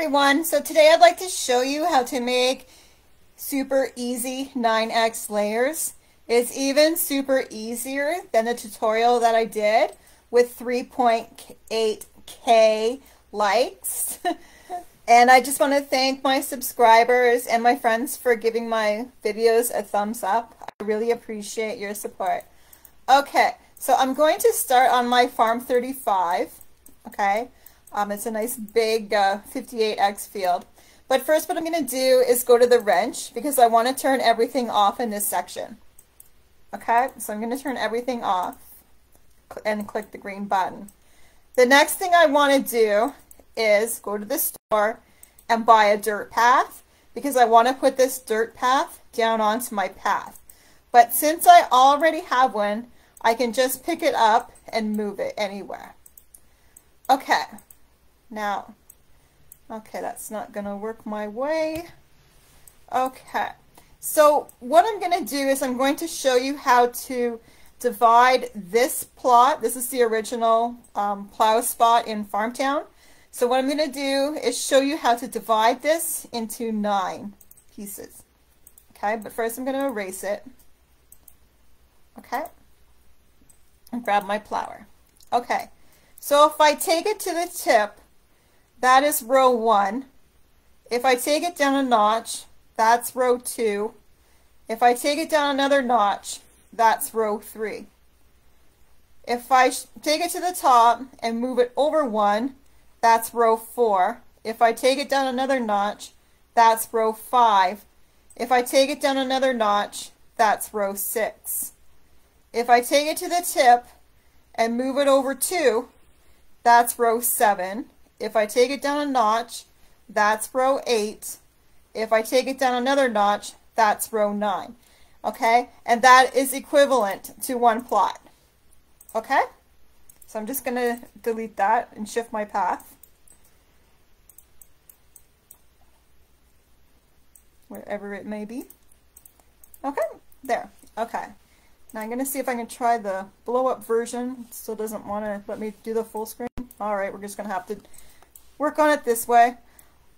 everyone, so today I'd like to show you how to make super easy 9x layers. It's even super easier than the tutorial that I did with 3.8k likes. And I just want to thank my subscribers and my friends for giving my videos a thumbs up. I really appreciate your support. Okay, so I'm going to start on my Farm 35, okay? It's a nice big 58x field. But first what I'm going to do is go to the wrench because I want to turn everything off in this section. Okay, so I'm going to turn everything off and click the green button. The next thing I want to do is go to the store and buy a dirt path because I want to put this dirt path down onto my path. But since I already have one, I can just pick it up and move it anywhere. Okay. Now, okay, that's not going to work my way. Okay, so what I'm going to do is I'm going to show you how to divide this plot. This is the original plow spot in Farmtown. So what I'm going to do is show you how to divide this into 9 pieces. Okay, but first I'm going to erase it. Okay, and grab my plower. Okay, so if I take it to the tip, that is row 1. If I take it down a notch, that's row 2. If I take it down another notch, that's row 3. If I take it to the top and move it over 1, that's row 4. If I take it down another notch, that's row 5. If I take it down another notch, that's row 6. If I take it to the tip and move it over 2, that's row 7. If I take it down a notch, that's row 8. If I take it down another notch, that's row 9. Okay? And that is equivalent to one plot. Okay? So I'm just going to delete that and shift my path. Wherever it may be. Okay? There. Okay. Now I'm going to see if I can try the blow-up version. It still doesn't want to let me do the full screen. Alright, we're just going to have to work on it this way.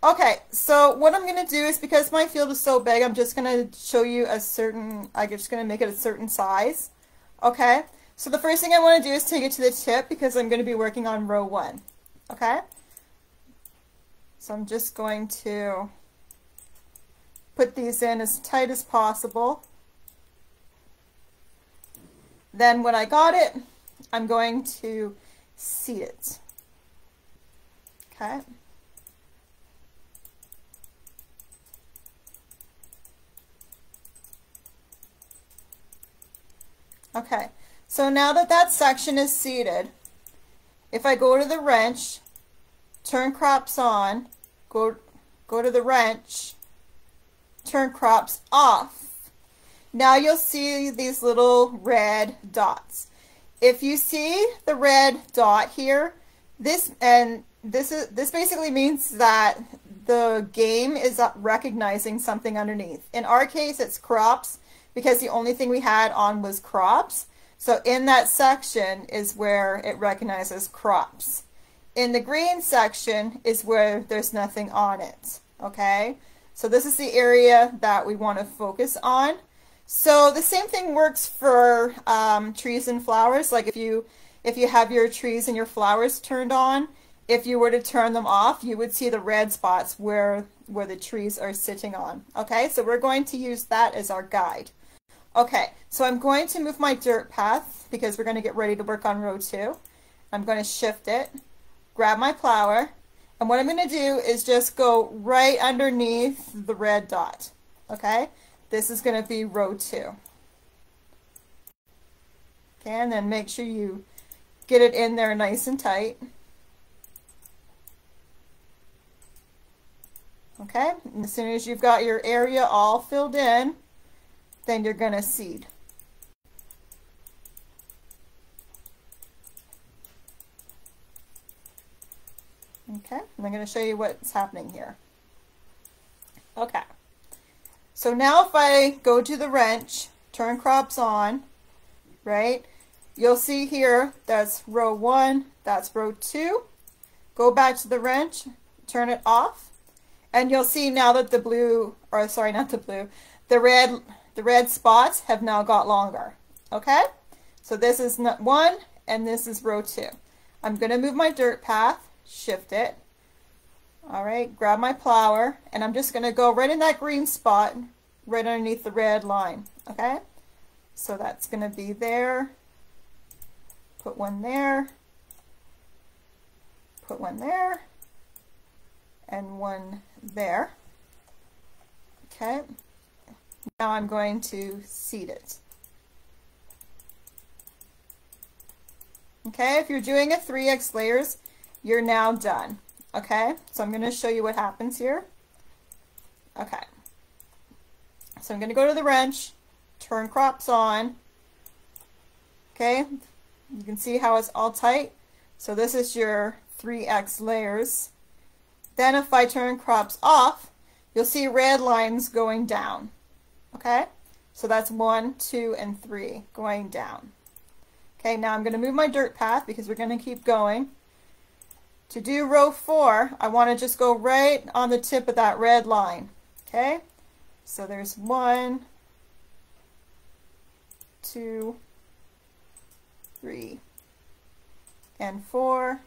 Okay, so what I'm going to do is, because my field is so big, I'm just going to show you a certain, I'm just going to make it a certain size. Okay, so the first thing I want to do is take it to the tip because I'm going to be working on row 1. Okay, so I'm just going to put these in as tight as possible. Then when I got it, I'm going to seat it. Okay. Okay, so now that that section is seated, if I go to the wrench, turn crops on, go to the wrench, turn crops off. Now you'll see these little red dots. If you see the red dot here, this basically means that the game is recognizing something underneath. In our case, it's crops because the only thing we had on was crops. So in that section is where it recognizes crops. In the green section is where there's nothing on it. Okay, so this is the area that we want to focus on. So the same thing works for trees and flowers. Like if you have your trees and your flowers turned on, if you were to turn them off, you would see the red spots where the trees are sitting on. Okay, so we're going to use that as our guide. Okay, so I'm going to move my dirt path because we're going to get ready to work on row 2. I'm going to shift it, grab my plower, and what I'm going to do is just go right underneath the red dot. Okay, this is going to be row 2. Okay, and then make sure you get it in there nice and tight. Okay, and as soon as you've got your area all filled in, then you're going to seed. Okay, and I'm going to show you what's happening here. Okay, so now if I go to the wrench, turn crops on, right, you'll see here that's row 1, that's row 2. Go back to the wrench, turn it off, And you'll see now that the blue, or sorry, not the blue, the red spots have now got longer. Okay? So this is one, and this is row 2. I'm going to move my dirt path, shift it. All right, grab my plower, and I'm just going to go right in that green spot, right underneath the red line. Okay? So that's going to be there. Put one there. Put one there. And one there. Okay. Now I'm going to seed it. Okay, if you're doing a 3x layers, you're now done. Okay, so I'm going to show you what happens here. Okay. So I'm going to go to the wrench, turn crops on. Okay, you can see how it's all tight. So this is your 3x layers. Then if I turn crops off, you'll see red lines going down. Okay, so that's 1, 2, and 3 going down. Okay, now I'm going to move my dirt path because we're going to keep going. To do row 4, I want to just go right on the tip of that red line. Okay, so there's 1, 2, 3, and 4.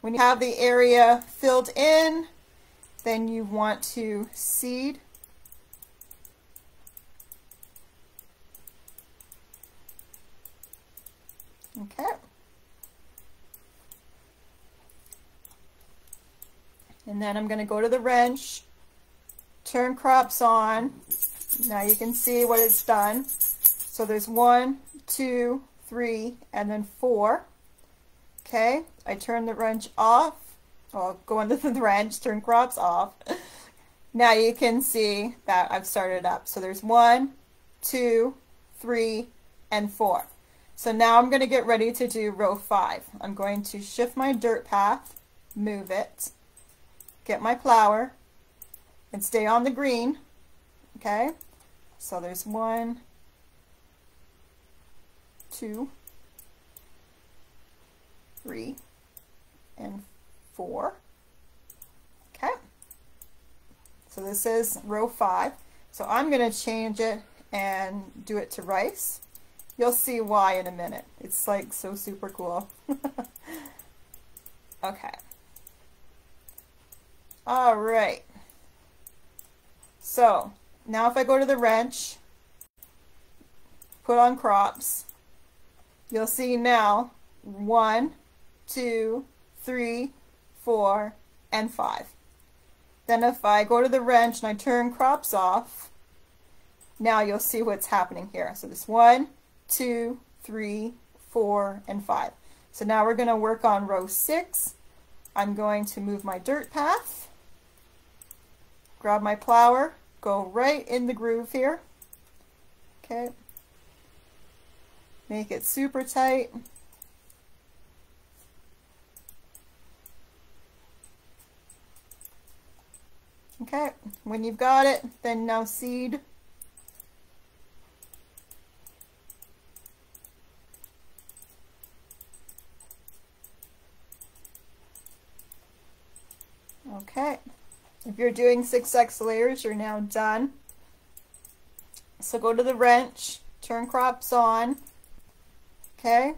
When you have the area filled in, then you want to seed. Okay. And then I'm going to go to the wrench, turn crops on. Now you can see what it's done. So there's 1, 2, 3, and then 4. Okay, I turn the wrench off. I'll go under the wrench, turn crops off. Now you can see that I've started up. So there's 1, 2, 3, and 4. So now I'm going to get ready to do row 5. I'm going to shift my dirt path, move it, get my plower, and stay on the green. Okay, so there's 1, 2, 3, and 4. Okay, so this is row 5. So I'm going to change it and do it to rice. You'll see why in a minute. It's like so super cool. Okay. All right. So now if I go to the wrench, put on crops, you'll see now 1, 2, 3, 4, and 5. Then if I go to the wrench and I turn crops off, now you'll see what's happening here. So this 1, 2, 3, 4, and 5. So now we're going to work on row 6. I'm going to move my dirt path, grab my plower, go right in the groove here. Okay. Make it super tight. Okay, when you've got it, then now seed. Okay, if you're doing 6x layers, you're now done. So go to the wrench, turn crops on. Okay,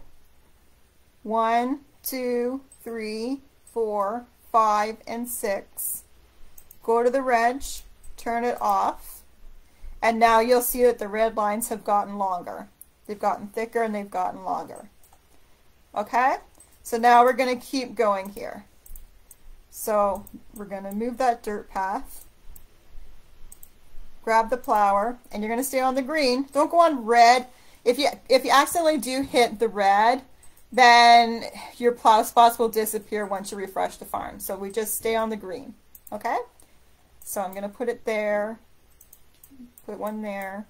1, 2, 3, 4, 5, and 6. Go to the wrench, turn it off, and now you'll see that the red lines have gotten longer. They've gotten thicker and they've gotten longer. Okay, so now we're going to keep going here. So we're going to move that dirt path, grab the plower, and you're going to stay on the green. Don't go on red. If you accidentally do hit the red, then your plow spots will disappear once you refresh the farm. So we just stay on the green. Okay? So I'm going to put it there, put one there,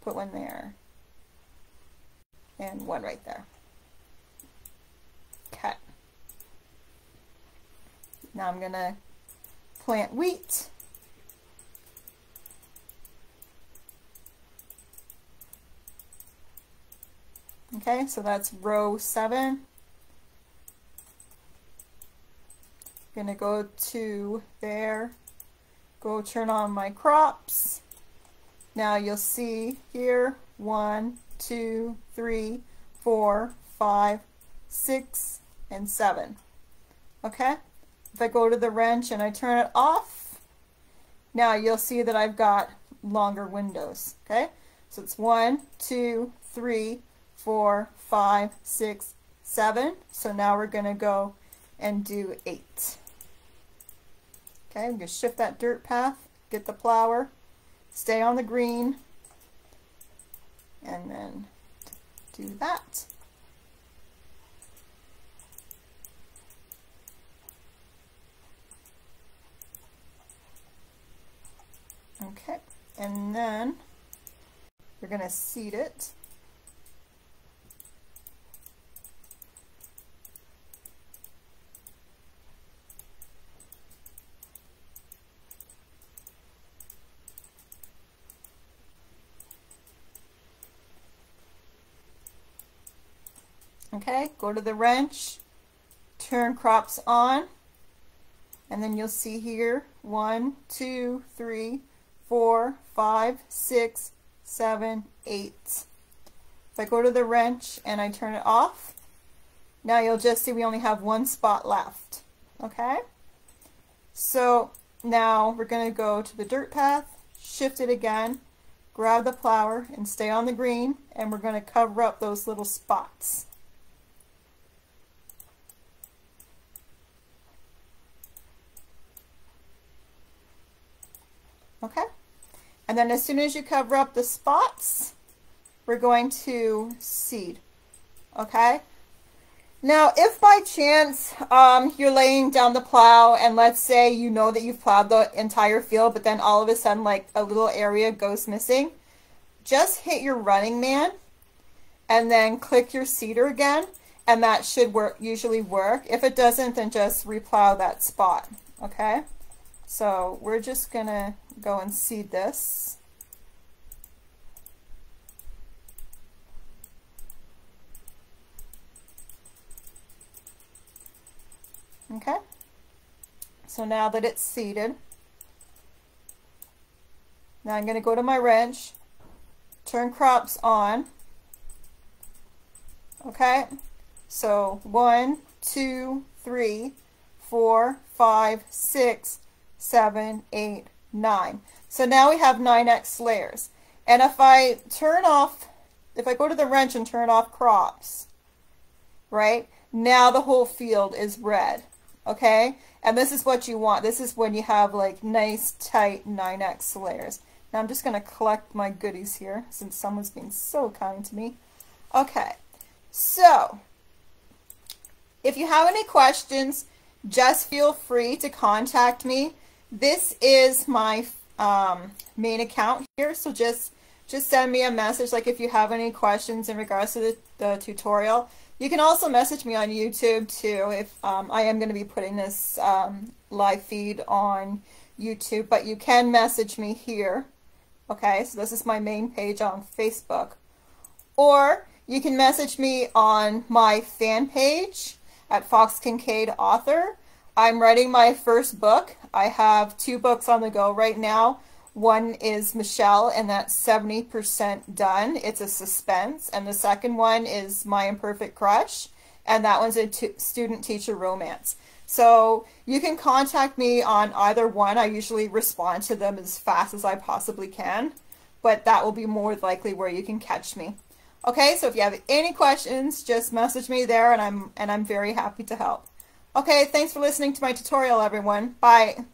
put one there, and one right there. Okay. Now I'm going to plant wheat. Okay, so that's row 7. I'm Gonna go to there, go turn on my crops. Now you'll see here 1, 2, 3, 4, 5, 6, and 7. Okay? If I go to the wrench and I turn it off, now you'll see that I've got longer windows. Okay? So it's 1, 2, 3, 4, 5, 6, 7. So now we're going to go and do 8. Okay, I'm going to shift that dirt path, get the plower, stay on the green, and then do that. Okay, and then we're going to seed it. Okay, go to the wrench, turn crops on, and then you'll see here 1, 2, 3, 4, 5, 6, 7, 8. If I go to the wrench and I turn it off, now you'll just see we only have one spot left. Okay? So now we're going to go to the dirt path, shift it again, grab the plower and stay on the green, and we're going to cover up those little spots. Okay, and then as soon as you cover up the spots, we're going to seed. Okay, now if by chance you're laying down the plow and let's say you know that you've plowed the entire field, but then all of a sudden like a little area goes missing, just hit your running man and then click your seeder again, and that should usually work. If it doesn't, then just replow that spot. Okay, so we're just gonna go and seed this. Okay, so now that it's seeded, now I'm going to go to my wrench, turn crops on. Okay, so 1, 2, 3, 4, 5, 6, 7, 8, 9. So now we have 9x layers. And if I go to the wrench and turn off crops, right, now the whole field is red. Okay, and this is what you want. This is when you have like nice tight 9x layers. Now I'm just going to collect my goodies here since someone's being so kind to me. Okay, so if you have any questions, just feel free to contact me. This is my main account here, so just send me a message like if you have any questions in regards to the tutorial. You can also message me on YouTube too if I am going to be putting this live feed on YouTube, but you can message me here. Okay, so this is my main page on Facebook. Or you can message me on my fan page at Foxx Kincaid Author. I'm writing my first book. I have 2 books on the go right now. One is Michelle, and that's 70% done. It's a suspense. And the second one is My Imperfect Crush, and that one's a student-teacher romance. So you can contact me on either one. I usually respond to them as fast as I possibly can, but that will be more likely where you can catch me. Okay, so if you have any questions, just message me there, and I'm very happy to help. Okay, thanks for listening to my tutorial, everyone. Bye.